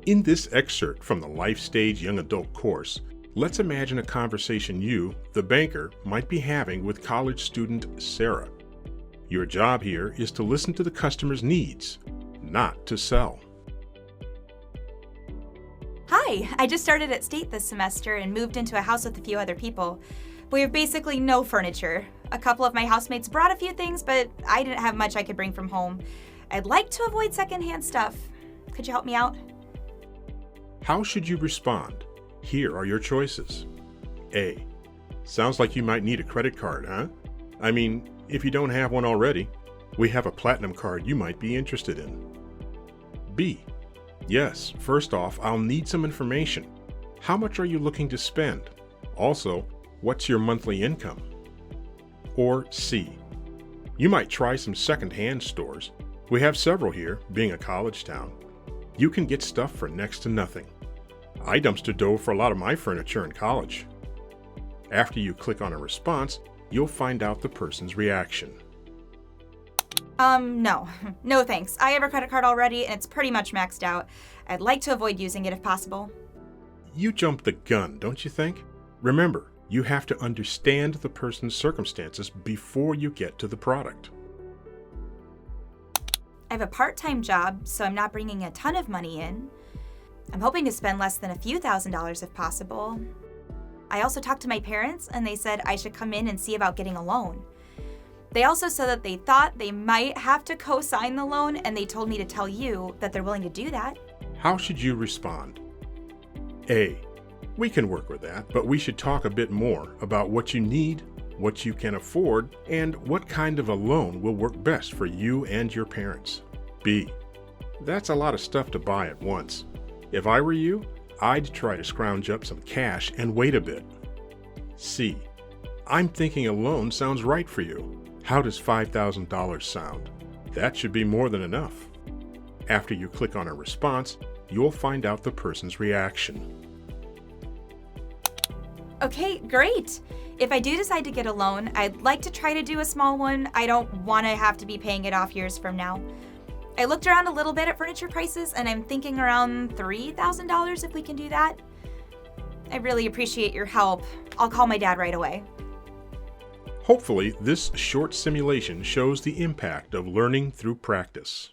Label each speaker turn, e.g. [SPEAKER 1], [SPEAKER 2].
[SPEAKER 1] In this excerpt from the Life Stage Young Adult course, let's imagine a conversation you, the banker, might be having with college student Sarah. Your job here is to listen to the customer's needs, not to sell.
[SPEAKER 2] Hi, I just started at State this semester and moved into a house with a few other people. We have basically no furniture. A couple of my housemates brought a few things, but I didn't have much I could bring from home. I'd like to avoid secondhand stuff. Could you help me out?
[SPEAKER 1] How should you respond? Here are your choices. A. Sounds like you might need a credit card, huh? I mean, if you don't have one already, we have a platinum card you might be interested in. B. Yes, first off, I'll need some information. How much are you looking to spend? Also, what's your monthly income? Or C. You might try some second-hand stores. We have several here, being a college town. You can get stuff for next to nothing. I dumpster dove for a lot of my furniture in college. After you click on a response, you'll find out the person's reaction.
[SPEAKER 2] No. No thanks. I have a credit card already and it's pretty much maxed out. I'd like to avoid using it if possible.
[SPEAKER 1] You jumped the gun, don't you think? Remember, you have to understand the person's circumstances before you get to the product.
[SPEAKER 2] I have a part-time job, so I'm not bringing a ton of money in. I'm hoping to spend less than a few $1,000s if possible. I also talked to my parents and they said I should come in and see about getting a loan. They also said that they thought they might have to co-sign the loan, and they told me to tell you that they're willing to do that.
[SPEAKER 1] How should you respond? A. We can work with that, but we should talk a bit more about what you need, what you can afford, and what kind of a loan will work best for you and your parents. B. That's a lot of stuff to buy at once. If I were you, I'd try to scrounge up some cash and wait a bit. C. I'm thinking a loan sounds right for you. How does $5,000 sound? That should be more than enough. After you click on a response, you'll find out the person's reaction.
[SPEAKER 2] Okay, great. If I do decide to get a loan, I'd like to try to do a small one. I don't want to have to be paying it off years from now. I looked around a little bit at furniture prices, and I'm thinking around $3,000 if we can do that. I really appreciate your help. I'll call my dad right away.
[SPEAKER 1] Hopefully, this short simulation shows the impact of learning through practice.